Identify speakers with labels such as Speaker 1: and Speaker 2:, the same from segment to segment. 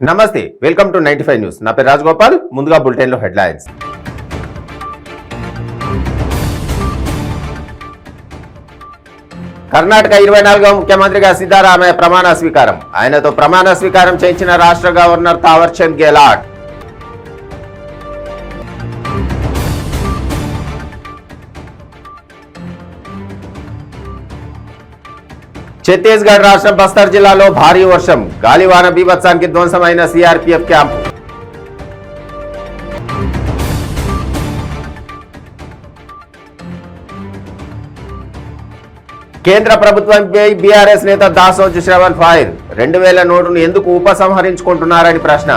Speaker 1: నమస్తే, welcome to 95 news. నా పేరు రాజగోపాల్. ముందుగా బులెటిన్ లో హెడ్లైన్స్. కర్ణాటక 24వ ముఖ్యమంత్రిగా సిద్ధరామయ్య ప్రమాణ స్వీకారం. ఆయనతో ప్రమాణ స్వీకారం చేయించిన రాష్ట్ర గవర్నర్ తావర్చంద్ గెహ్లాట్. ఛత్తీస్గఢ్ రాష్ట్రం బస్తర్ జిల్లాలో భారీ వర్షం, గాలివాన బీభత్సానికి ధ్వంసమైన సిఆర్పీఎఫ్ క్యాంపు. కేంద్ర ప్రభుత్వంపై బీఆర్ఎస్ నేత దాసోజు శ్రవణ్ ఫైర్. 2000 నోటును ఎందుకు ఉపసంహరించుకుంటున్నారని ప్రశ్న.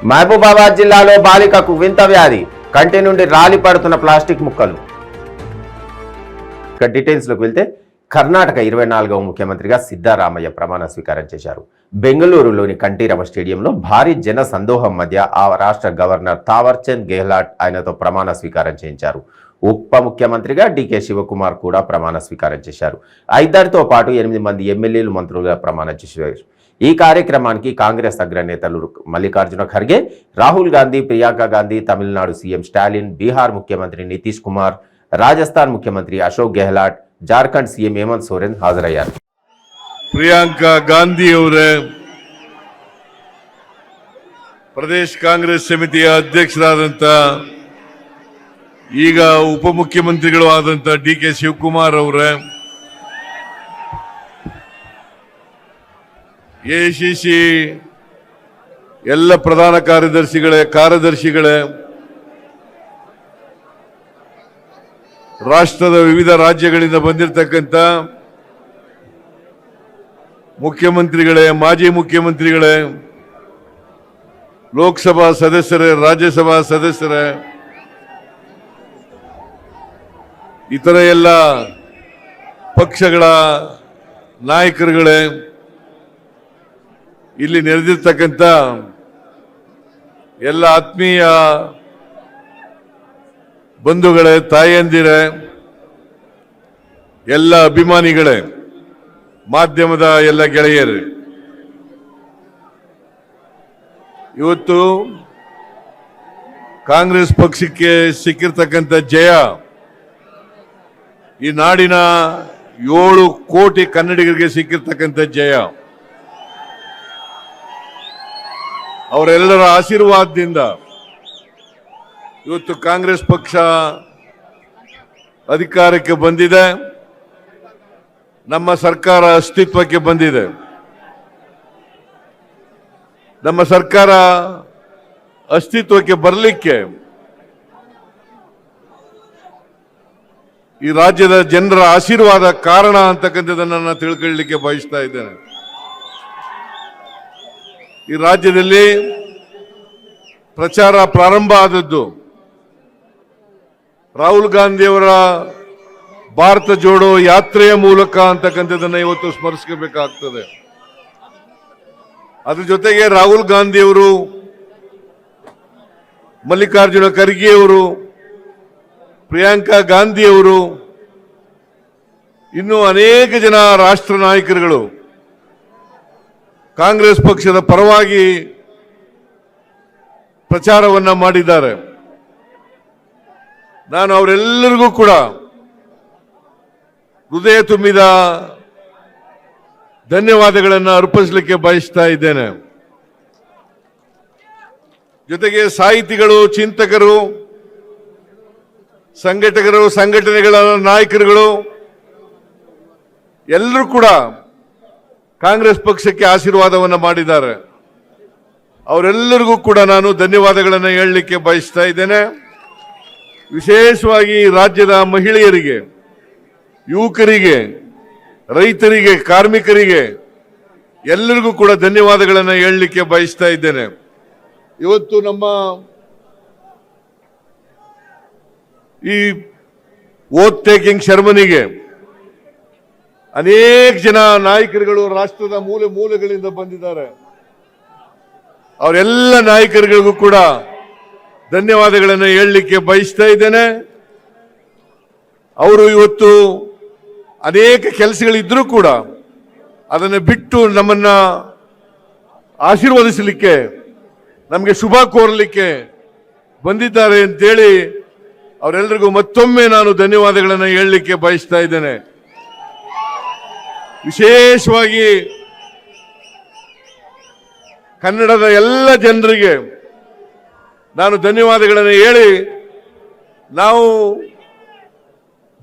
Speaker 1: మహబూబాబాద్ జిల్లాలో బాలికకు వింత వ్యాధి, కంటి నుండి రాలి పడుతున్న ప్లాస్టిక్ ముక్కలు. ఇక డీటెయిల్స్లోకి వెళ్తే కర్ణాటక 24వ ముఖ్యమంత్రిగా సిద్ధరామయ్య ప్రమాణ స్వీకారం చేశారు. బెంగళూరులోని కంఠీరవ స్టేడియంలో భారీ జన సందోహం మధ్య ఆ రాష్ట్ర గవర్నర్ తావర్చంద్ గెహ్లాట్ ఆయనతో ప్రమాణ స్వీకారం చేయించారు. ఉప ముఖ్యమంత్రిగా డీకే శివకుమార్ కూడా ప్రమాణ స్వీకారం చేశారు. 5 పాటు 8 మంది ఎమ్మెల్యేలు మంత్రులుగా ప్రమాణం చేశారు. ఈ కార్యక్రమానికి కాంగ్రెస్ అగ్రనేతలు మల్లికార్జున ఖర్గే, రాహుల్ గాంధీ, ప్రియాంక గాంధీ, తమిళనాడు సీఎం స్టాలిన్, బీహార్ ముఖ్యమంత్రి నితీష్ కుమార్, రాజస్థాన్ ముఖ్యమంత్రి అశోక్ గెహ్లాట్, ಜಾರ್ಖಂಡ್ ಸಿಎಂ ಹೇಮಂತ್ ಸೋರೆನ್ ಹಾಜರಯ್ಯಾರು.
Speaker 2: ಪ್ರಿಯಾಂಕಾ ಗಾಂಧಿ ಅವರೇ ಪ್ರದೇಶ್ ಕಾಂಗ್ರೆಸ್ ಸಮಿತಿಯ ಅಧ್ಯಕ್ಷರಾದಂತ ಈಗ ಉಪಮುಖ್ಯಮಂತ್ರಿಗಳು ಆದಂತ ಡಿಕೆ ಶಿವಕುಮಾರ್ ಅವರೇ, ಎಐಸಿಸಿ ಎಲ್ಲ ಪ್ರಧಾನ ಕಾರ್ಯದರ್ಶಿಗಳೇ, ರಾಷ್ಟ್ರದ ವಿವಿಧ ರಾಜ್ಯಗಳಿಂದ ಬಂದಿರತಕ್ಕಂತ ಮುಖ್ಯಮಂತ್ರಿಗಳೇ, ಮಾಜಿ ಮುಖ್ಯಮಂತ್ರಿಗಳೇ, ಲೋಕಸಭಾ ಸದಸ್ಯರೇ, ರಾಜ್ಯಸಭಾ ಸದಸ್ಯರೇ, ಇತರ ಎಲ್ಲ ಪಕ್ಷಗಳ ನಾಯಕರುಗಳೇ, ಇಲ್ಲಿ ನೆರೆದಿರ್ತಕ್ಕಂಥ ಎಲ್ಲ ಆತ್ಮೀಯ ಬಂಧುಗಳೇ, ತಾಯಂದಿರೇ, ಎಲ್ಲ ಅಭಿಮಾನಿಗಳೇ, ಮಾಧ್ಯಮದ ಎಲ್ಲ ಗೆಳೆಯರೇ, ಇವತ್ತು ಕಾಂಗ್ರೆಸ್ ಪಕ್ಷಕ್ಕೆ ಸಿಕ್ಕಿರ್ತಕ್ಕಂಥ ಜಯ ಈ ನಾಡಿನ 7 ಕೋಟಿ ಕನ್ನಡಿಗರಿಗೆ ಸಿಕ್ಕಿರ್ತಕ್ಕಂಥ ಜಯ. ಅವರೆಲ್ಲರ ಆಶೀರ್ವಾದದಿಂದ ಇವತ್ತು ಕಾಂಗ್ರೆಸ್ ಪಕ್ಷ ಅಧಿಕಾರಕ್ಕೆ ಬಂದಿದೆ, ನಮ್ಮ ಸರ್ಕಾರ ಅಸ್ತಿತ್ವಕ್ಕೆ ಬಂದಿದೆ. ನಮ್ಮ ಸರ್ಕಾರ ಅಸ್ತಿತ್ವಕ್ಕೆ ಬರಲಿಕ್ಕೆ ಈ ರಾಜ್ಯದ ಜನರ ಆಶೀರ್ವಾದ ಕಾರಣ ಅಂತಕ್ಕಂಥದ್ದನ್ನು ನಾನು ತಿಳ್ಕೊಳ್ಳಲಿಕ್ಕೆ ಬಯಸ್ತಾ ಇದ್ದೇನೆ. ಈ ರಾಜ್ಯದಲ್ಲಿ ಪ್ರಚಾರ ಪ್ರಾರಂಭ ಆದದ್ದು ರಾಹುಲ್ ಗಾಂಧಿಯವರ ಭಾರತ ಜೋಡೋ ಯಾತ್ರೆಯ ಮೂಲಕ ಅಂತಕ್ಕಂಥದ್ದನ್ನು ಇವತ್ತು ಸ್ಮರಿಸಬೇಕಾಗ್ತದೆ. ಅದ್ರ ಜೊತೆಗೆ ರಾಹುಲ್ ಗಾಂಧಿಯವರು, ಮಲ್ಲಿಕಾರ್ಜುನ ಖರ್ಗೆಯವರು, ಪ್ರಿಯಾಂಕಾ ಗಾಂಧಿಯವರು, ಇನ್ನೂ ಅನೇಕ ಜನ ರಾಷ್ಟ್ರ ನಾಯಕರುಗಳು ಕಾಂಗ್ರೆಸ್ ಪಕ್ಷದ ಪರವಾಗಿ ಪ್ರಚಾರವನ್ನ ಮಾಡಿದ್ದಾರೆ. ನಾನು ಅವರೆಲ್ಲರಿಗೂ ಕೂಡ ಹೃದಯ ತುಂಬಿದ ಧನ್ಯವಾದಗಳನ್ನು ಅರ್ಪಿಸಲಿಕ್ಕೆ ಬಯಸ್ತಾ ಇದ್ದೇನೆ. ಜೊತೆಗೆ ಸಾಹಿತಿಗಳು, ಚಿಂತಕರು, ಸಂಘಟನೆಗಳ ನಾಯಕರುಗಳು ಎಲ್ಲರೂ ಕೂಡ ಕಾಂಗ್ರೆಸ್ ಪಕ್ಷಕ್ಕೆ ಆಶೀರ್ವಾದವನ್ನು ಮಾಡಿದ್ದಾರೆ. ಅವರೆಲ್ಲರಿಗೂ ಕೂಡ ನಾನು ಧನ್ಯವಾದಗಳನ್ನು ಹೇಳಲಿಕ್ಕೆ ಬಯಸ್ತಾ ಇದ್ದೇನೆ. ವಿಶೇಷವಾಗಿ ರಾಜ್ಯದ ಮಹಿಳೆಯರಿಗೆ, ಯುವಕರಿಗೆ, ರೈತರಿಗೆ, ಕಾರ್ಮಿಕರಿಗೆ ಎಲ್ಲರಿಗೂ ಕೂಡ ಧನ್ಯವಾದಗಳನ್ನು ಹೇಳಲಿಕ್ಕೆ ಬಯಸ್ತಾ ಇದ್ದೇನೆ. ಇವತ್ತು ನಮ್ಮ ಈ ಓತ್ ಟೇಕಿಂಗ್ ಸೆರೆಮನಿಗೆ ಅನೇಕ ಜನ ನಾಯಕರುಗಳು ರಾಷ್ಟ್ರದ ಮೂಲೆ ಮೂಲೆಗಳಿಂದ ಬಂದಿದ್ದಾರೆ. ಅವರೆಲ್ಲ ನಾಯಕರುಗಳಿಗೂ ಕೂಡ ಧನ್ಯವಾದಗಳನ್ನು ಹೇಳಲಿಕ್ಕೆ ಬಯಸ್ತಾ ಇದ್ದೇನೆ. ಅವರು ಇವತ್ತು ಅನೇಕ ಕೆಲಸಗಳಿದ್ರೂ ಕೂಡ ಅದನ್ನು ಬಿಟ್ಟು ನಮ್ಮನ್ನ ಆಶೀರ್ವದಿಸಲಿಕ್ಕೆ, ನಮಗೆ ಶುಭ ಕೋರಲಿಕ್ಕೆ ಬಂದಿದ್ದಾರೆ ಅಂತೇಳಿ ಅವರೆಲ್ಲರಿಗೂ ಮತ್ತೊಮ್ಮೆ ನಾನು ಧನ್ಯವಾದಗಳನ್ನು ಹೇಳಲಿಕ್ಕೆ ಬಯಸ್ತಾ ಇದ್ದೇನೆ. ವಿಶೇಷವಾಗಿ ಕನ್ನಡದ ಎಲ್ಲ ಜನರಿಗೆ ನಾನು ಧನ್ಯವಾದಗಳನ್ನು ಹೇಳಿ, ನಾವು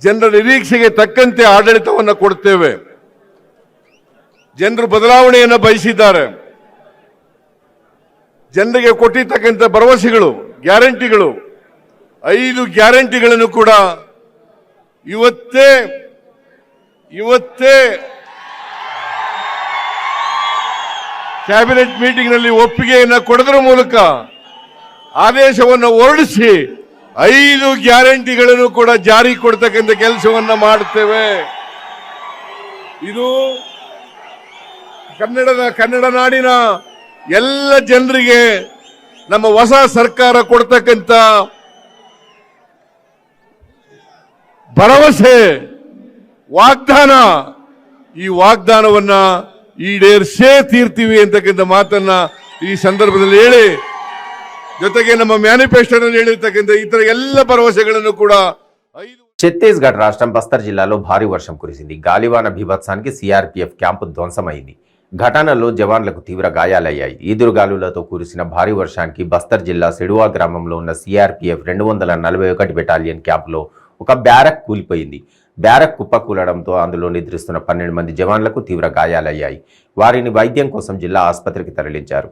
Speaker 2: ಜನರ ನಿರೀಕ್ಷೆಗೆ ತಕ್ಕಂತೆ ಆಡಳಿತವನ್ನು ಕೊಡ್ತೇವೆ. ಜನರು ಬದಲಾವಣೆಯನ್ನು ಬಯಸಿದ್ದಾರೆ. ಜನರಿಗೆ ಕೊಟ್ಟಿರ್ತಕ್ಕಂಥ ಭರವಸೆಗಳು, ಗ್ಯಾರಂಟಿಗಳು, 5 ಗ್ಯಾರಂಟಿಗಳನ್ನು ಕೂಡ ಇವತ್ತೇ ಕ್ಯಾಬಿನೆಟ್ ಮೀಟಿಂಗ್ ನಲ್ಲಿ ಒಪ್ಪಿಗೆಯನ್ನು ಕೊಡೋದ್ರ ಮೂಲಕ ಆದೇಶವನ್ನು ಹೊರಡಿಸಿ 5 ಗ್ಯಾರಂಟಿಗಳನ್ನು ಕೂಡ ಜಾರಿ ಕೊಡ್ತಕ್ಕಂಥ ಕೆಲಸವನ್ನ ಮಾಡುತ್ತೇವೆ. ಇದು ಕನ್ನಡ ನಾಡಿನ ಎಲ್ಲ ಜನರಿಗೆ ನಮ್ಮ ಹೊಸ ಸರ್ಕಾರ ಕೊಡ್ತಕ್ಕಂಥ ಭರವಸೆ, ವಾಗ್ದಾನ. ಈ ವಾಗ್ದಾನವನ್ನ ಈಡೇರಿಸೇ ತೀರ್ತೀವಿ ಅಂತಕ್ಕಂಥ ಮಾತನ್ನ ಈ ಸಂದರ್ಭದಲ್ಲಿ ಹೇಳಿ, ಜೊತೆಗೆ ನಮ್ಮ ಮ್ಯಾನಿಫೆಸ್ಟೋನಲ್ಲಿ ಹೇಳಿರ್ತಕ್ಕಂಥ ಇತರ ಎಲ್ಲ ಭರವಸೆಗಳನ್ನು ಕೂಡ
Speaker 1: ఛత్తీస్గఢ్ రాష్ట్రం బస్తర్ జిల్లాలో భారీ వర్షం కురిసింది. గాలివాన బీభత్సానికి సిఆర్పీఎఫ్ క్యాంపు ధ్వంసమైంది. ఘటనలో జవాన్లకు తీవ్ర గాయాలయ్యాయి. ఈదురుగాలులతో కురిసిన భారీ వర్షానికి బస్తర్ జిల్లా సెడువా గ్రామంలో ఉన్న సిఆర్పీఎఫ్ 241 బెటాలియన్ క్యాంపులో ఒక బ్యారక్ కూలిపోయింది. బ్యారక్ కుప్పకూలడంతో అందులో నిద్రిస్తున్న 12 మంది జవాన్లకు తీవ్ర గాయాలయ్యాయి. వారిని వైద్యం కోసం జిల్లా ఆసుపత్రికి తరలించారు.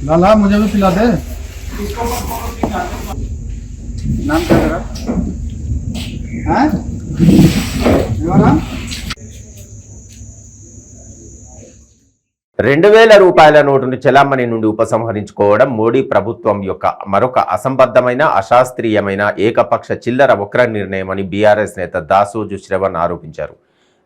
Speaker 3: लाला मुझे भी पिला दे। नाम क्या तेरा? हैं? मेरा नाम?
Speaker 1: 2000 రూపాయల నోటును చెలామణి నుండి ఉపసంహరించుకోవడం మోడీ ప్రభుత్వం యొక్క మరొక అసంబద్ధమైన, అశాస్త్రీయమైన, ఏకపక్ష చిల్లర వక్ర నిర్ణయమని బీఆర్ఎస్ నేత దాసోజు శ్రవణ్ ఆరోపించారు.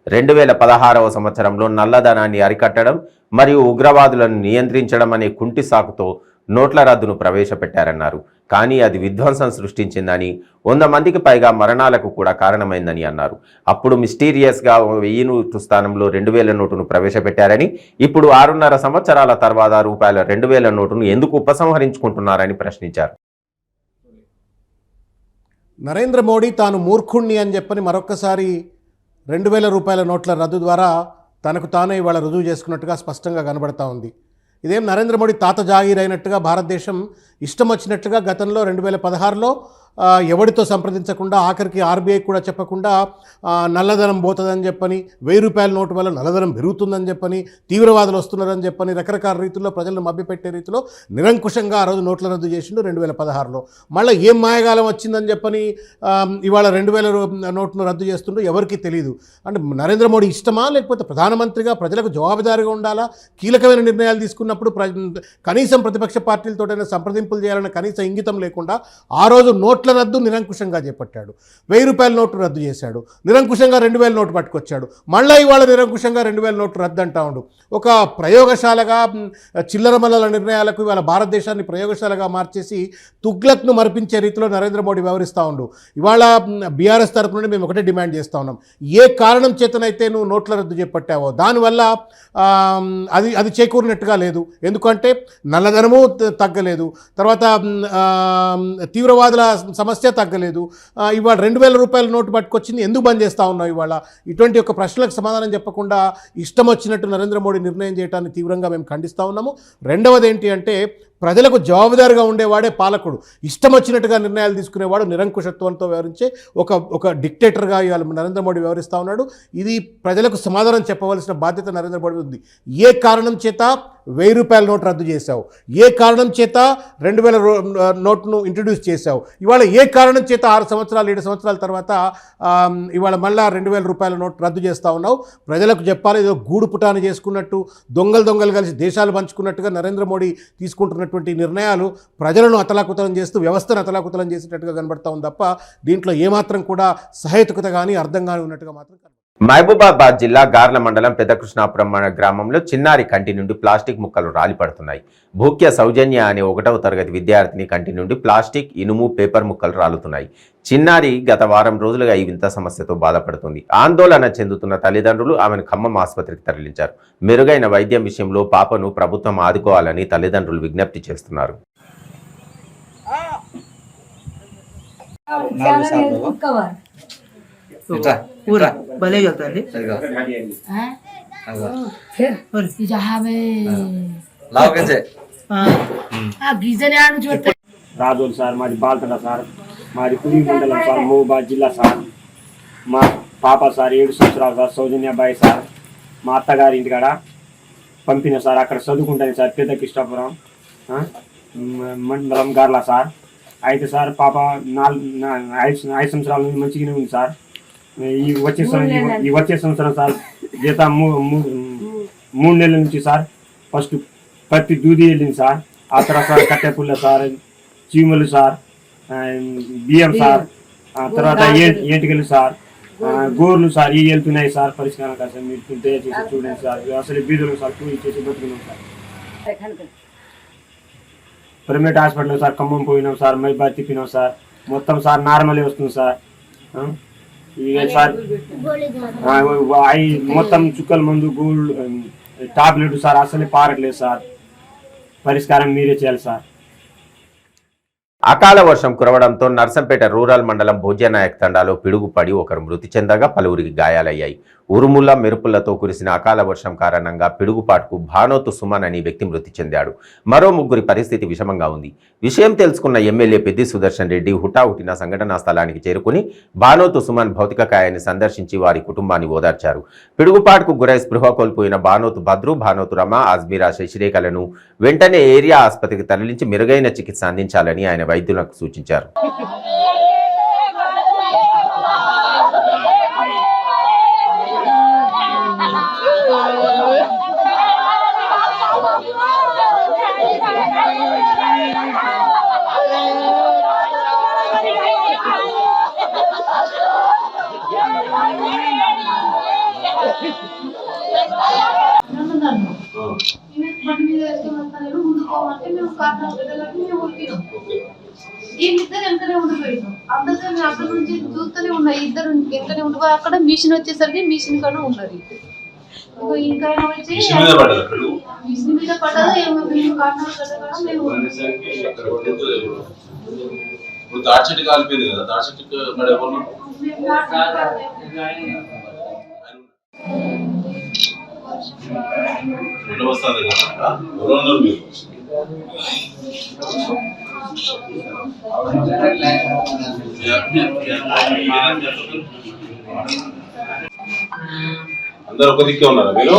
Speaker 1: 2016వ సంవత్సరంలో నల్లధనాన్ని అరికట్టడం మరియు ఉగ్రవాదులను నియంత్రించడం అనే కుంటి సాకుతో నోట్ల రద్దును ప్రవేశపెట్టారన్నారు. కానీ అది విధ్వంసం సృష్టించిందని, 100 మందికి పైగా మరణాలకు కూడా కారణమైందని అన్నారు. అప్పుడు మిస్టీరియస్గా 1000 నోటు స్థానంలో 2000 నోటును ప్రవేశపెట్టారని, ఇప్పుడు 6.5 సంవత్సరాల తర్వాత రూపాయల 2000 నోటును ఎందుకు ఉపసంహరించుకుంటున్నారని ప్రశ్నించారు.
Speaker 4: నరేంద్ర మోడీ తాను మూర్ఖుణ్ణి అని చెప్పని మరొక్కసారి 2000 రూపాయల నోట్ల రద్దు ద్వారా తనకు తానే ఇవాళ రుజువు చేసుకున్నట్టుగా స్పష్టంగా కనబడతా ఉంది. ఇదేం నరేంద్ర మోడీ తాత జాగీర్ అయినట్టుగా భారతదేశం ఇష్టం వచ్చినట్టుగా గతంలో 2016లో ఎవరితో సంప్రదించకుండా, ఆఖరికి ఆర్బీఐ కూడా చెప్పకుండా నల్లధనం పోతుందని చెప్పని, 1000 రూపాయల నోటు వల్ల నల్లధనం పెరుగుతుందని చెప్పని, తీవ్రవాదులు వస్తున్నారని చెప్పని రకరకాల రీతుల్లో ప్రజలను మభ్యపెట్టే రీతిలో నిరంకుశంగా ఆ రోజు నోట్ల రద్దు చేసిండు 2016లో. మళ్ళీ ఏం మాయగాలం వచ్చిందని చెప్పని ఇవాళ 2000 నోట్ను రద్దు చేస్తుండో ఎవరికి తెలియదు. అంటే నరేంద్ర మోడీ ఇష్టమా, లేకపోతే ప్రధానమంత్రిగా ప్రజలకు జవాబుదారీగా ఉండాలా, కీలకమైన నిర్ణయాలు తీసుకున్నప్పుడు కనీసం ప్రతిపక్ష పార్టీలతోటైనా సంప్రదింపులు చేయాలన్న కనీస ఇంగితం లేకుండా ఆ రోజు నోట్ల రద్దు నిరంకుశంగా చేపట్టాడు. 1000 రూపాయల నోటు రద్దు చేశాడు, నిరంకుశంగా 2000 నోటు పట్టుకొచ్చాడు. మళ్ళీ ఇవాళ నిరంకుశంగా 2000 నోటు రద్దు అంటా ఉండు. ఒక ప్రయోగశాలగా చిల్లర మల్లల నిర్ణయాలకు ఇవాళ భారతదేశాన్ని ప్రయోగశాలగా మార్చేసి తుగ్లక్ను మరిపించే రీతిలో నరేంద్ర మోడీ వ్యవహరిస్తూ ఉండు. ఇవాళ బీఆర్ఎస్ తరపు నుండి మేము ఒకటే డిమాండ్ చేస్తూ ఉన్నాం, ఏ కారణం చేతనైతే నువ్వు నోట్ల రద్దు చేపట్టావో దానివల్ల అది చేకూరినట్టుగా లేదు. ఎందుకంటే నల్లధనము తగ్గలేదు, తర్వాత తీవ్రవాదుల సమస్య తగ్గలేదు. ఇవాళ 2000 రూపాయల నోటు పట్టుకొచ్చింది, ఎందుకు బంద్ చేస్తూ ఉన్నావు ఇవాళ? ఇటువంటి ఒక ప్రశ్నలకు సమాధానం చెప్పకుండా ఇష్టం వచ్చినట్టు నరేంద్ర మోడీ నిర్ణయం చేయడాన్ని తీవ్రంగా మేము ఖండిస్తూ ఉన్నాము. రెండవది ఏంటి అంటే, ప్రజలకు జవాబుదారుగా ఉండేవాడే పాలకుడు. ఇష్టం వచ్చినట్టుగా నిర్ణయాలు తీసుకునేవాడు, నిరంకుశత్వంతో వ్యవహరించే ఒక డిక్టేటర్గా ఇవాళ నరేంద్ర మోడీ వ్యవహరిస్తూ ఉన్నాడు. ఇది ప్రజలకు సమాధానం చెప్పవలసిన బాధ్యత నరేంద్ర మోడీ ఉంది. ఏ కారణం చేత 1000 రూపాయల నోటు రద్దు చేశావు, ఏ కారణం చేత 2000 నోట్ను ఇంట్రడ్యూస్ చేశావు, ఇవాళ ఏ కారణం చేత 6 సంవత్సరాలు 7 సంవత్సరాల తర్వాత ఇవాళ మళ్ళా 2000 రూపాయల నోటు రద్దు చేస్తూ ఉన్నావు. ప్రజలకు చెప్పాలి, ఏదో గూడు పుటాన్ని చేసుకున్నట్టు దొంగలు కలిసి దేశాలు పంచుకున్నట్టుగా నరేంద్ర మోడీ తీసుకుంటున్నటువంటి నిర్ణయాలు ప్రజలను అతలాకుతలం చేస్తూ వ్యవస్థను అతలాకుతలం చేసేటట్టుగా కనబడతా ఉంది తప్ప దీంట్లో ఏమాత్రం కూడా సహేతుకత కానీ అర్థం కానీ ఉన్నట్టుగా మాత్రం
Speaker 1: మహబూబాబాద్ జిల్లా గార్ల మండలం పెద్దకృష్ణాపురం గ్రామంలో చిన్నారి కంటి నుండి ప్లాస్టిక్ ముక్కలు రాలిపడుతున్నాయి. భూక్య సౌజన్య అనే 1వ తరగతి విద్యార్థిని కంటి నుండి ప్లాస్టిక్, ఇనుము, పేపర్ ముక్కలు రాలుతున్నాయి. చిన్నారి గత వారం రోజులుగా ఈ వింత సమస్యతో బాధపడుతుంది. ఆందోళన చెందుతున్న తల్లిదండ్రులు ఆమెను ఖమ్మం ఆసుపత్రికి తరలించారు. మెరుగైన వైద్యం విషయంలో పాపను ప్రభుత్వం ఆదుకోవాలని తల్లిదండ్రులు విజ్ఞప్తి చేస్తున్నారు.
Speaker 5: पूरा भले चलता है
Speaker 6: రాజోల్ సార్, మాది బాల్తల సార్, మాది కుడి మండలం సార్, మహబూబాబాద్ జిల్లా సార్. మా పాప సార్ 7 సంవత్సరాలు సార్, సౌజన్యబాయి సార్. మా అత్తగారి ఇంటికాడ పంపిన సార్, అక్కడ చదువుకుంటాను సార్, పెద్ద కృష్ణాపురం మండలం గార్లా సార్. అయితే సార్ పాప 5 సంవత్సరాల నుంచి మంచిగానే ఉంది సార్. ఈ వచ్చే సంవత్సరం సార్ జీత 3 నెలల నుంచి సార్ ఫస్ట్ పత్తి దూది వెళ్ళింది సార్. ఆ తర్వాత సార్ కట్టె పుల్ల సార్, చీమలు సార్, బియ్యం సార్, ఆ తర్వాత ఏటికలు సార్, గోర్లు సార్, ఇవి వెళ్తున్నాయి సార్. పరిష్కారం కాదు సార్, మీరు దయచేసి చూడండి సార్. అసలు బీదలు సార్ కూలి చేసి బతుకున్నాం sir. Private hospital sir Khammam పోయినాం సార్, మైబాద్ తిప్పినాం సార్. మొత్తం సార్ నార్మలే వస్తుంది సార్. ఇక సార్ మొత్తం చుక్కల మందు, గోల్డ్ టాబ్లెట్ సార్ అసలే పారట్లేదు సార్. పరిష్కారం మీరే చేయాలి సార్.
Speaker 1: అకాల వర్షం కురవడంతో నర్సంపేట రూరల్ మండలం భోజ్యనాయక్ తండాలో పిడుగుపడి ఒకరు మృతి చెందగా పలువురికి గాయాలయ్యాయి. ఉరుముల మెరుపులతో కురిసిన అకాల వర్షం కారణంగా పిడుగుపాటుకు భానోతు సుమన్ అనే వ్యక్తి మృతి చెందాడు. మరో 3 పరిస్థితి విషమంగా ఉంది. విషయం తెలుసుకున్న ఎమ్మెల్యే పెద్ది సుదర్శన్ రెడ్డి హుటాహుటిన సంఘటనా స్థలానికి చేరుకుని భానోతు సుమన్ భౌతిక కాయాన్ని సందర్శించి వారి కుటుంబాన్ని ఓదార్చారు. పిడుగుపాటుకు గురై స్పృహ కోల్పోయిన భానోతు భద్రు, భానోతు రమ, అజ్మీరా శశిరేఖలను వెంటనే ఏరియా ఆసుపత్రికి తరలించి మెరుగైన చికిత్స అందించాలని ఆయన వైద్యులకు సూచించారు.
Speaker 7: వీళ్ళిద్దరు వెంటనే ఉండిపోయినాం. అందరితో నేను అక్కడ నుంచి చూస్తూనే ఉన్నా, ఇద్దరు వెంటనే ఉండిపోయి అక్కడ మిషన్ వచ్చేసరికి మిషన్ కన్నా ఉన్నది. ఇంకా వచ్చి మిషన్ మీద పడ్డదో ఏమో కారణాలు కదా. మేము
Speaker 8: అందరూ ఒక దిక్కే ఉన్నారా మీరు?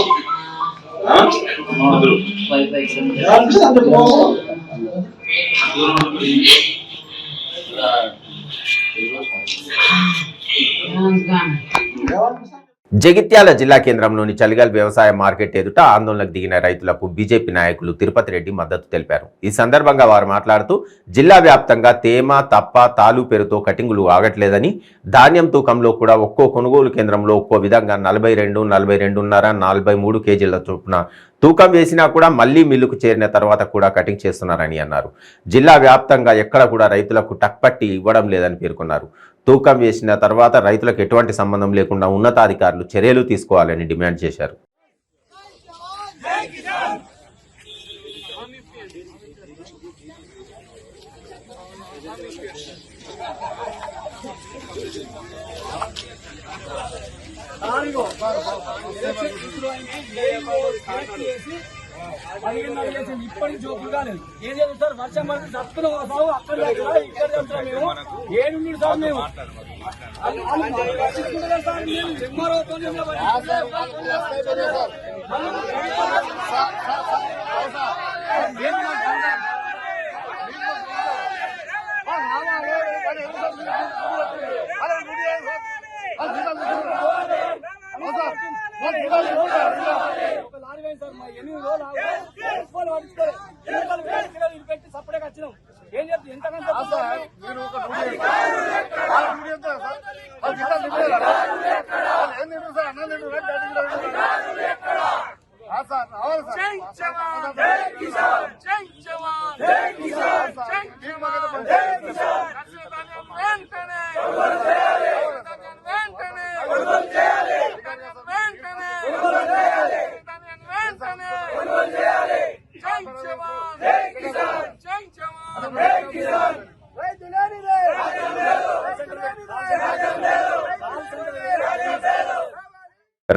Speaker 1: జగిత్యాల జిల్లా కేంద్రంలోని చలిగల్ వ్యవసాయ మార్కెట్ ఎదుట ఆందోళనకు దిగిన రైతులకు బీజేపీ నాయకులు తిరుపతి రెడ్డి మద్దతు తెలిపారు. ఈ సందర్భంగా వారు మాట్లాడుతూ జిల్లా వ్యాప్తంగా తేమ, తప్ప, తాలు పేరుతో కటింగులు ఆగట్లేదని, ధాన్యం తూకంలో కూడా ఒక్కో కొనుగోలు కేంద్రంలో ఒక్కో విధంగా 42, 42.5, 43 కేజీల చొప్పున తూకం వేసినా కూడా మళ్లీ మిల్లుకు చేరిన తర్వాత కూడా కటింగ్ చేస్తున్నారని అన్నారు. జిల్లా వ్యాప్తంగా ఎక్కడ కూడా రైతులకు టక్పట్టి ఇవ్వడం లేదని పేర్కొన్నారు. తూకం వేసిన తర్వాత రైతులకు ఎటువంటి సంబంధం లేకుండా ఉన్నతాధికారులు చర్యలు తీసుకోవాలని డిమాండ్ చేశారు.
Speaker 8: ఇప్పటికి జోకులు కాలేదు. ఏం చేస్తాం సార్? వర్షం పడితే చప్పున అక్కడ ఇక్కడ చెప్తాం మేము. ఏడు సార్ మేము పెట్టి సపరేట్గా వచ్చినాం. ఏం చెప్తాం? ఎంతకంటే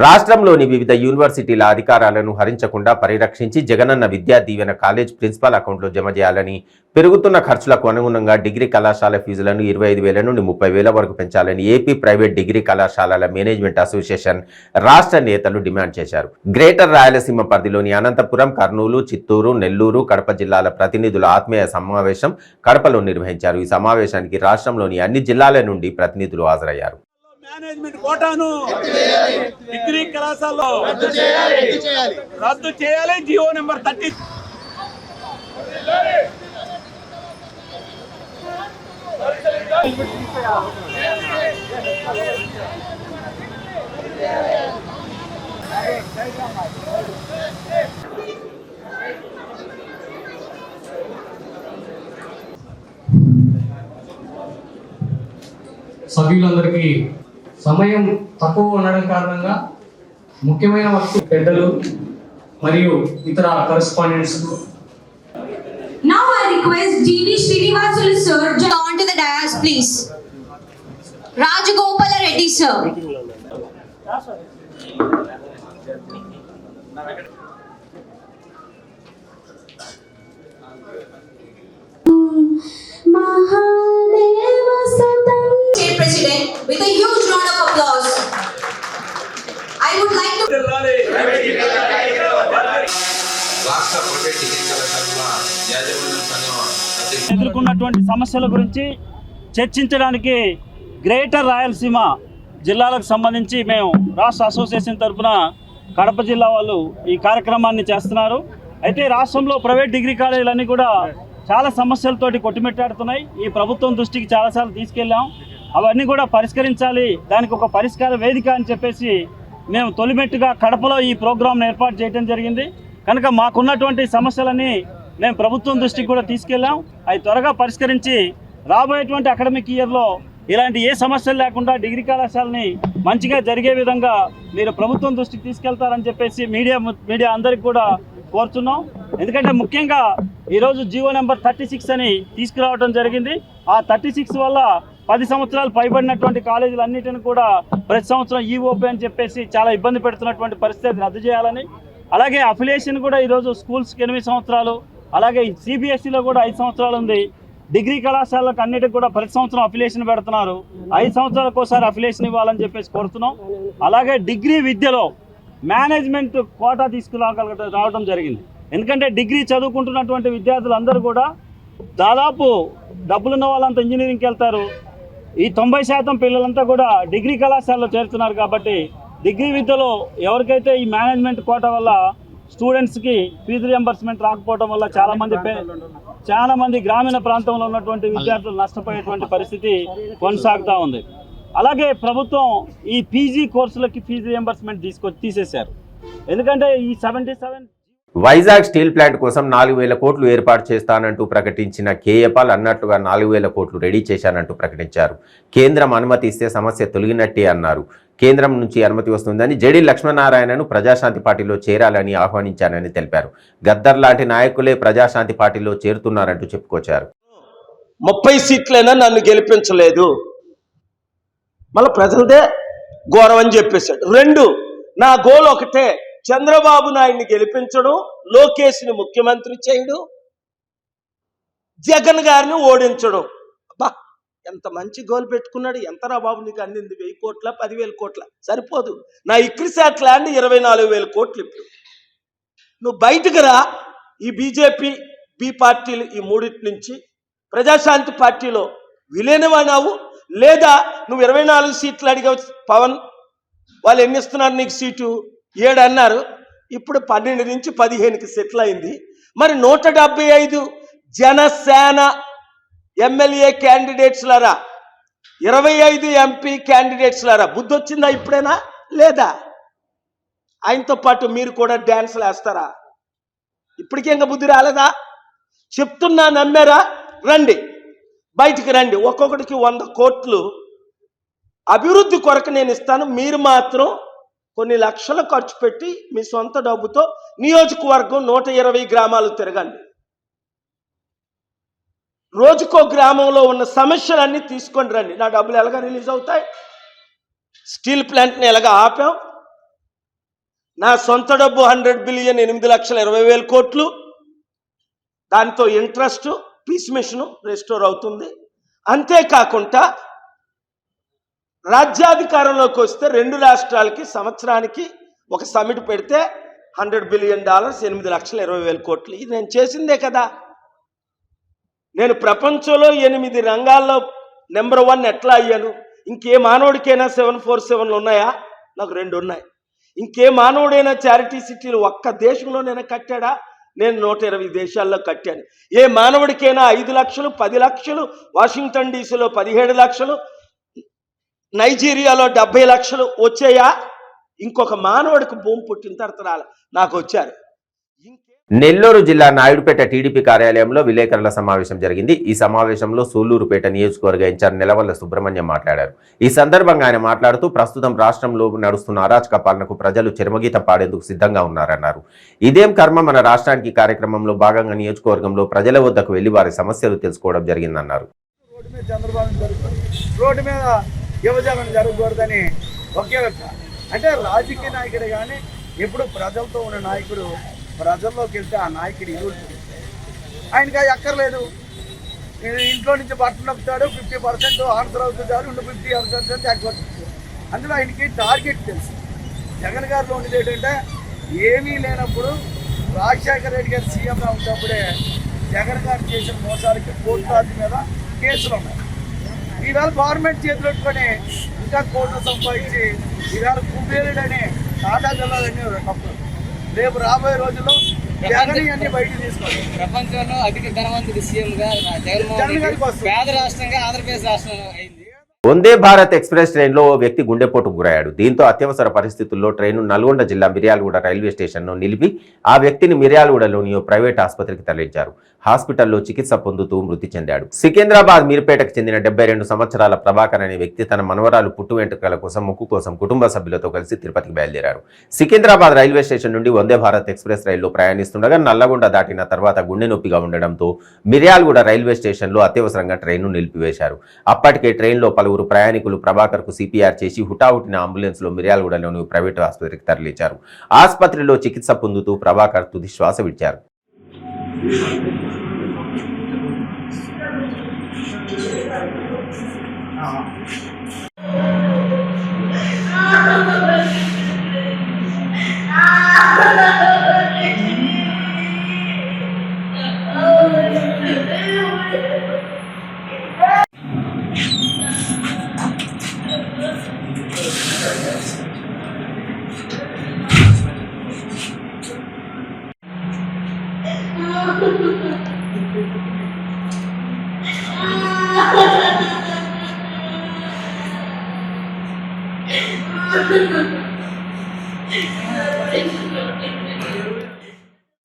Speaker 1: రాష్ట్రంలోని వివిధ యూనివర్సిటీల అధికారాలను హరించకుండా పరిరక్షించి జగనన్న విద్యా దీవెన కాలేజ్ ప్రిన్సిపాల్ అకౌంట్లో జమ చేయాలని, పెరుగుతున్న ఖర్చులకు అనుగుణంగా డిగ్రీ కళాశాల ఫీజులను 25,000 నుండి 30,000 వరకు పెంచాలని ఏపీ ప్రైవేట్ డిగ్రీ కళాశాలల మేనేజ్మెంట్ అసోసియేషన్ రాష్ట్ర నేతలు డిమాండ్ చేశారు. గ్రేటర్ రాయలసీమ పరిధిలోని అనంతపురం, కర్నూలు, చిత్తూరు, నెల్లూరు, కడప జిల్లాల ప్రతినిధుల ఆత్మీయ సమావేశం కడపలో నిర్వహించారు. ఈ సమావేశానికి రాష్ట్రంలోని అన్ని జిల్లాల నుండి ప్రతినిధులు హాజరయ్యారు.
Speaker 8: మేనేజ్మెంట్ కోటాను డిగ్రీ కళాశాలలో రద్దు చేయాలి. జియో నెంబర్ 30
Speaker 9: సభ్యులందరికీ సమయం తక్కువ ఉండడం కారణంగా ముఖ్యమైన వస్తు పెద్దలు మరియు ఇతర correspondents.
Speaker 10: Now I request GV Srinivasulu sir on to the dais please. Rajagopala Reddy sir. State President with a huge round of applause. I would like to
Speaker 8: ఎదుర్కొన్నటువంటి సమస్యల గురించి చర్చించడానికి గ్రేటర్ రాయలసీమ జిల్లాలకు సంబంధించి మేము రాష్ట్ర అసోసియేషన్ తరఫున కడప జిల్లా వాళ్ళు ఈ కార్యక్రమాన్ని చేస్తున్నారు. అయితే రాష్ట్రంలో ప్రైవేట్ డిగ్రీ కాలేజీలన్నీ కూడా చాలా సమస్యలతోటి కొట్టుమిట్టాడుతున్నాయి. ఈ ప్రభుత్వం దృష్టికి చాలాసార్లు తీసుకెళ్ళాం. అవన్నీ కూడా పరిష్కరించాలి, దానికి ఒక పరిష్కార వేదిక అని చెప్పేసి మేము తొలిమెట్టుగా కడపలో ఈ ప్రోగ్రాంను ఏర్పాటు చేయడం జరిగింది. కనుక మాకున్నటువంటి సమస్యలన్నీ మేము ప్రభుత్వం దృష్టికి కూడా తీసుకెళ్ళాం. అవి త్వరగా పరిష్కరించి రాబోయేటువంటి అకాడమిక్ ఇయర్లో ఇలాంటి ఏ సమస్యలు లేకుండా డిగ్రీ కళాశాలని మంచిగా జరిగే విధంగా మీరు ప్రభుత్వం దృష్టికి తీసుకెళ్తారని చెప్పేసి మీడియా అందరికి కూడా కోరుతున్నాం. ఎందుకంటే ముఖ్యంగా ఈరోజు జియో నెంబర్ 36 అని తీసుకురావడం జరిగింది. ఆ 36 వల్ల 10 సంవత్సరాలు పైబడినటువంటి కాలేజీలన్నిటిని కూడా ప్రతి సంవత్సరం ఈఓపీ అని చెప్పేసి చాలా ఇబ్బంది పెడుతున్నటువంటి పరిస్థితి రద్దు చేయాలని, అలాగే అఫిలియేషన్ కూడా ఈరోజు స్కూల్స్కి 8 సంవత్సరాలు, అలాగే సిబిఎస్ఈలో కూడా 5 సంవత్సరాలు ఉంది. డిగ్రీ కళాశాలకు అన్నిటికి కూడా ప్రతి సంవత్సరం అఫిలియేషన్ పెడుతున్నారు. 5 సంవత్సరాలకు ఒకసారి అఫిలియేషన్ ఇవ్వాలని చెప్పేసి కోరుతున్నాం. అలాగే డిగ్రీ విద్యలో మేనేజ్మెంట్ కోటా రావడం జరిగింది. ఎందుకంటే డిగ్రీ చదువుకుంటున్నటువంటి విద్యార్థులందరూ కూడా దాదాపు డబ్బులున్న వాళ్ళంతా ఇంజనీరింగ్కి వెళ్తారు. ఈ 90% పిల్లలంతా కూడా డిగ్రీ కళాశాలలో చేరుతున్నారు. కాబట్టి డిగ్రీ విద్యలో ఎవరికైతే ఈ మేనేజ్మెంట్ కోటా వల్ల స్టూడెంట్స్కి ఫీజు రియంబర్స్మెంట్ రాకపోవడం వల్ల చాలా మంది గ్రామీణ ప్రాంతంలో ఉన్నటువంటి విద్యార్థులు నష్టపోయేటువంటి పరిస్థితి కొనసాగుతూ ఉంది. అలాగే ప్రభుత్వం ఈ పీజీ కోర్సులకి ఫీజు రియంబర్స్మెంట్ తీసేశారు. ఎందుకంటే ఈ 77
Speaker 1: వైజాగ్ స్టీల్ ప్లాంట్ కోసం 4,000 కోట్లు ఏర్పాటు చేస్తానంటూ ప్రకటించిన కేఏపాల్ అన్నట్లుగా 4,000 కోట్లు రెడీ చేశానంటూ ప్రకటించారు. కేంద్రం అనుమతి ఇస్తే సమస్య తొలగినట్టే అన్నారు. కేంద్రం నుంచి అనుమతి వస్తుందని జడి లక్ష్మీనారాయణను ప్రజాశాంతి పార్టీలో చేరాలని ఆహ్వానించానని తెలిపారు. గద్దర్ లాంటి నాయకులే ప్రజాశాంతి పార్టీలో చేరుతున్నారంటూ చెప్పుకొచ్చారు.
Speaker 11: 30 సీట్లైనా నన్ను గెలిపించలేదు, మళ్ళీ ప్రజలదే ఘోరం అని చెప్పేశాడు. 2 నా గోల్ ఒకటే, చంద్రబాబు నాయుడిని గెలిపించడం, లోకేష్ని ముఖ్యమంత్రి చేయడం, జగన్ గారిని ఓడించడం. అబ్బా, ఎంత మంచి గోల్ పెట్టుకున్నాడు. ఎంతరా బాబు నీకు అందింది? 1000 కోట్ల 10,000 కోట్ల సరిపోదు. నా ఇక్రిసాట్ ల్యాండ్ 24,000 కోట్లు. ఇప్పుడు నువ్వు బయటకు రా. ఈ బీజేపీ బి పార్టీలు ఈ మూడింటి నుంచి ప్రజాశాంతి పార్టీలో విలీనమన్నావు, లేదా నువ్వు 24 సీట్లు అడిగావు. పవన్ వాళ్ళు ఎన్ని ఇస్తున్నారు నీకు? సీటు 7 అన్నారు. ఇప్పుడు 12 నుంచి 15కి సెటిల్ అయింది. మరి 175 జనసేన ఎమ్మెల్యే క్యాండిడేట్స్ లారా, 25 ఎంపీ క్యాండిడేట్స్ లారా బుద్ధి వచ్చిందా ఇప్పుడైనా? లేదా? ఆయనతో పాటు మీరు కూడా డ్యాన్స్లు వేస్తారా? ఇప్పటికీ ఇంకా బుద్ధి రాలేదా? చెప్తున్నా, నమ్మారా? రండి, బయటికి రండి. ఒక్కొక్కడికి 100 కోట్లు అభివృద్ధి కొరకు నేను ఇస్తాను. మీరు మాత్రం కొన్ని లక్షలు ఖర్చు పెట్టి మీ సొంత డబ్బుతో నియోజకవర్గం 120 గ్రామాలు తిరగండి. రోజుకో గ్రామంలో ఉన్న సమస్యలన్నీ తీసుకొని రండి. నా డబ్బులు ఎలాగ రిలీజ్ అవుతాయి? స్టీల్ ప్లాంట్ని ఎలాగ ఆపాం? నా సొంత డబ్బు 100 బిలియన్ 8,20,000 కోట్లు. దాంతో ఇంట్రెస్ట్ పీస్ మిషన్ రెస్టోర్ అవుతుంది. అంతేకాకుండా రాజ్యాధికారంలోకి వస్తే 2 రాష్ట్రాలకి సంవత్సరానికి ఒక సమిట్ పెడితే $100 బిలియన్ 8,20,000 కోట్లు. ఇది నేను చేసిందే కదా. నేను ప్రపంచంలో 8 రంగాల్లో నెంబర్ 1 ఎట్లా అయ్యాను? ఇంకే మానవుడికైనా 747లు ఉన్నాయా? నాకు 2 ఉన్నాయి. ఇంకే మానవుడైనా చారిటీ సిటీలు ఒక్క దేశంలోనైనా కట్టాడా? నేను 120 దేశాల్లో కట్టాను. ఏ మానవుడికైనా 5 లక్షలు 10 లక్షలు, వాషింగ్టన్ డీసీలో 17 లక్షలు, నైజీరియాలో 70 లక్షలు వచ్చాయా? ఇంకొక మానవుడికి భూమి పుట్టిన తర్వాత నాకు వచ్చారు.
Speaker 1: నెల్లూరు జిల్లా నాయుడుపేట టీడీపీ కార్యాలయంలో విలేకరుల సమావేశం జరిగింది. ఈ సమావేశంలో సూళ్లూరుపేట నియోజకవర్గ ఇన్ఛార్జ్ నిలవల్ల సుబ్రహ్మణ్యం మాట్లాడారు. ఈ సందర్భంగా ఆయన మాట్లాడుతూ ప్రస్తుతం రాష్ట్రంలో నడుస్తున్న అరాచక పాలనకు ప్రజలు చర్మగీతం పాడేందుకు సిద్ధంగా ఉన్నారన్నారు. ఇదేం కర్మ మన రాష్ట్రానికి కార్యక్రమంలో భాగంగా నియోజకవర్గంలో ప్రజల వద్దకు వెళ్లి వారి సమస్యలు తెలుసుకోవడం జరిగిందన్నారు.
Speaker 3: రోడ్డు మీద యువజనం జరగకూడదని ఒకే అంటే రాజకీయ నాయకుడు కానీ ఎప్పుడు ప్రజలతో ఉన్న నాయకుడు ప్రజల్లోకి వెళ్తే ఆ నాయకుడు ఇరువుతుంది. ఆయనకి అది అక్కర్లేదు. ఇంట్లో నుంచి బట్టలు నొప్పుతాడు, 50% ఆన్సర్ అవుతుంటారు, 50% ఎగ్గొచ్చు. అందులో ఆయనకి టార్గెట్ తెలుసు. జగన్ గారిలో ఉండేది ఏంటంటే ఏమీ లేనప్పుడు రాజశేఖర రెడ్డి గారు సీఎంగా ఉన్నప్పుడే జగన్ గారు చేసిన మోసాలకి కోట్లాది మీద కేసులు ఉన్నాయి. ఈవేళ గవర్నమెంట్ చేతులు పెట్టుకొని ఇంకా కోట్లు సంపాదించి ఈవేళ కుబేరుడని టాటా జిల్లాలన్నీ తప్పులు. రేపు రాబోయే రోజుల్లో జగన్ అన్ని బయటకు తీసుకోవాలి.
Speaker 5: ప్రపంచంలో అధిక ధనవంతుడు సీఎంగా జగన్మోహన్ రెడ్డి పేద రాష్ట్రంగా ఆంధ్రప్రదేశ్ రాష్ట్రం అయింది.
Speaker 1: వందే భారత్ ఎక్స్ప్రెస్ ట్రైన్లో ఓ వ్యక్తి గుండెపోటుకు గురయ్యాడు. దీంతో అత్యవసర పరిస్థితుల్లో ట్రైను నల్గొండ జిల్లా మిర్యాలగూడ రైల్వే స్టేషన్లో నిలిపి ఆ వ్యక్తిని మిర్యాలగూడలోని ఓ ప్రైవేట్ ఆసుపత్రికి తరలించారు. హాస్పిటల్లో చికిత్స పొందుతూ మృతి చెందాడు. సికింద్రాబాద్ మీర్పేటకు చెందిన 72 సంవత్సరాల ప్రభాకర్ అనే వ్యక్తి తన మనవరాలు పుట్టు వెంట్రుకల కోసం ముక్కు కోసం కుటుంబ సభ్యులతో కలిసి తిరుపతికి బయలుదేరారు. సికింద్రాబాద్ రైల్వే స్టేషన్ నుండి వందే భారత్ ఎక్స్ప్రెస్ రైల్లో ప్రయాణిస్తుండగా నల్లగొండ దాటిన తర్వాత గుండె నొప్పిగా ఉండడంతో మిర్యాలగూడ రైల్వే స్టేషన్లో అత్యవసరంగా ట్రైన్ను నిలిపివేశారు. అప్పటికే ట్రైన్లో పలువురు ప్రయాణికులు ప్రభాకర్ కు సిపిఆర్ చేసి హుటాహుటిన అంబులెన్స్ లో మిర్యాలగూడలోని ప్రైవేటు ఆసుపత్రికి తరలించారు. ఆసుపత్రిలో చికిత్స పొందుతూ ప్రభాకర్ తుది శ్వాస విడిచారు.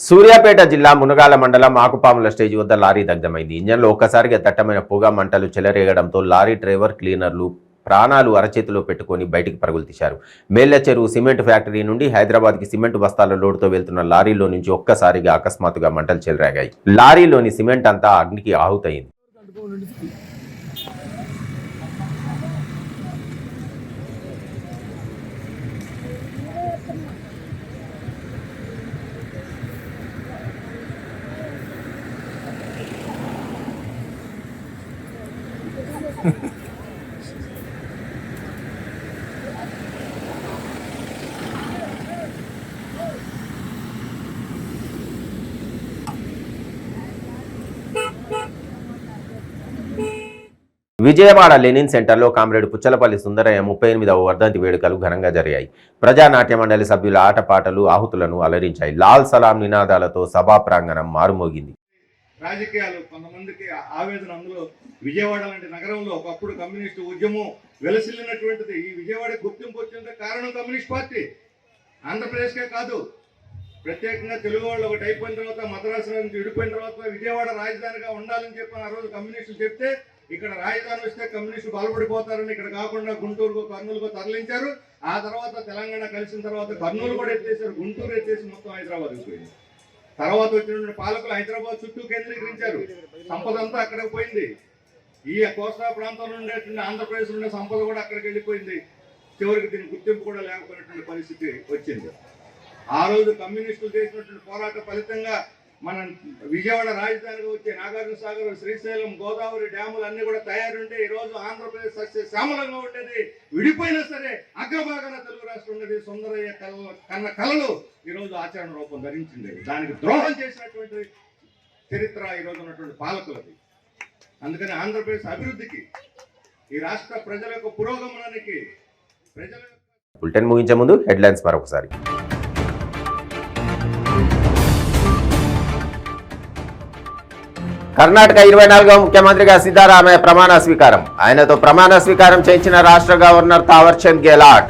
Speaker 1: సూర్యాపేట జిల్లా మునగాల మండలం ఆకుపాముల స్టేజ్ వద్ద లారీ దగ్ధమైంది. ఇంజన్లో ఒక్కసారిగా దట్టమైన పొగ మంటలు చెలరేగడంతో లారీ డ్రైవర్, క్లీనర్లు ప్రాణాలు అరచేతిలో పెట్టుకుని బయటికి పరుగులు తీశారు. మేళ్ల చెరువు సిమెంట్ ఫ్యాక్టరీ నుండి హైదరాబాద్కి సిమెంట్ బస్తాల లోడుతో వెళ్తున్న లారీలో నుంచి ఒక్కసారిగా అకస్మాత్తుగా మంటలు చెలరేగాయి. లారీలోని సిమెంట్ అంతా అగ్నికి ఆహుతయింది. విజయవాడ లెనిన్ సెంటర్లో కామ్రేడ్ పుచ్చలపల్లి సుందరయ్య 38వ వర్ధంతి వేడుకలు ఘనంగా జరిగాయి. ప్రజానాట్య మండలి సభ్యుల ఆటపాటలు ఆహుతులను అలరించాయి. లాల్ సలాం నినాదాలతో సభా ప్రాంగణం మారుమోగింది.
Speaker 2: రాజకీయాలు కొంతమందికి ఆవేదన. అందులో విజయవాడ లాంటి నగరంలో ఒకప్పుడు కమ్యూనిస్టు ఉద్యమం వెలసిల్లినటువంటిది. ఈ విజయవాడ గుర్తింపు వచ్చిందంటే కారణం కమ్యూనిస్ట్ పార్టీ. ఆంధ్రప్రదేశ్కే కాదు, ప్రత్యేకంగా తెలుగు వాళ్ళు ఒకటి అయిపోయిన తర్వాత, మద్రాసు నుంచి విడిపోయిన తర్వాత విజయవాడ రాజధానిగా ఉండాలని చెప్పి ఆ రోజు కమ్యూనిస్టులు చెప్తే, ఇక్కడ రాజధాని వస్తే కమ్యూనిస్టులు బలపడిపోతారని ఇక్కడ కాకుండా గుంటూరుకు, కర్నూలుకు తరలించారు. ఆ తర్వాత తెలంగాణ కలిసిన తర్వాత కర్నూలు కూడా ఎత్తేసారు, గుంటూరు ఎత్తేసి మొత్తం హైదరాబాద్ పోయింది. తర్వాత వచ్చిన పాలకులు హైదరాబాద్ చుట్టూ కేంద్రీకరించారు. సంపద అంతా అక్కడికి పోయింది. ఈ కోస్తా ప్రాంతంలో ఉండేటువంటి ఆంధ్రప్రదేశ్ ఉండే సంపద కూడా అక్కడికి వెళ్ళిపోయింది. చివరికి దీని గుర్తింపు కూడా లేకపోయినటువంటి పరిస్థితి వచ్చింది. ఆ రోజు కమ్యూనిస్టులు చేసినటువంటి పోరాట ఫలితంగా మన విజయవాడ రాజధానిగా వచ్చే నాగార్జున సాగర్, శ్రీశైలం, గోదావరి డ్యాములు అన్ని కూడా తయారుంటే ఈ రోజు ఆంధ్రప్రదేశ్ సస్యశ్యామలంగా ఉండేది. విడిపోయినా సరే అగ్రభాగాన తెలుగు రాష్ట్రం ఉండేది. సుందరయ్య కన్న కళలు ఈ రోజు ఆచరణ రూపం ధరించింది. దానికి ద్రోహం చేసినటువంటి చరిత్ర ఈ రోజు ఉన్నటువంటి పాలకులది. అందుకని ఆంధ్రప్రదేశ్ అభివృద్ధికి, ఈ రాష్ట్ర ప్రజల యొక్క పురోగమనానికి
Speaker 1: బులెటిన్ ముగించే ముందు హెడ్లైన్స్ మరొకసారి. కర్ణాటక 24వ ముఖ్యమంత్రిగా సిద్ధరామయ్య ప్రమాణ స్వీకారం. ఆయనతో ప్రమాణ స్వీకారం చేయించిన రాష్ట్ర గవర్నర్ తావర్చంద్ గెహ్లాట్.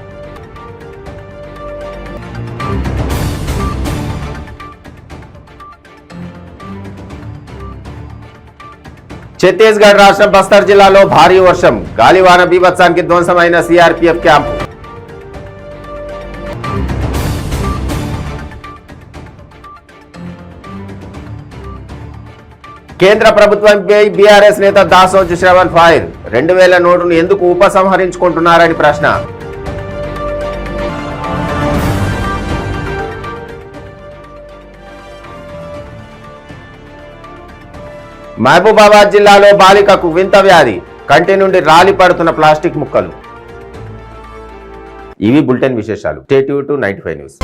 Speaker 1: ఛత్తీస్గఢ్ రాష్ట్రం బస్తర్ జిల్లాలో భారీ వర్షం, గాలివాన బీభత్సానికి ధ్వంసమైన సిఆర్పీఎఫ్ క్యాంపు. కేంద్ర ప్రభుత్వంపై బీఆర్ఎస్ నేత దాసోజు శ్రవణ్ ఫైర్. 2000 నోటును ఎందుకు ఉపసంహరించుకుంటున్నారని ప్రశ్న. మహబూబాబాద్ జిల్లాలో బాలికకు వింత వ్యాధి, కంటి నుండి రాలి పడుతున్న ప్లాస్టిక్ ముక్కలు. ఇవి బులెటిన్ విశేషాలు. Stay tune to 95 news.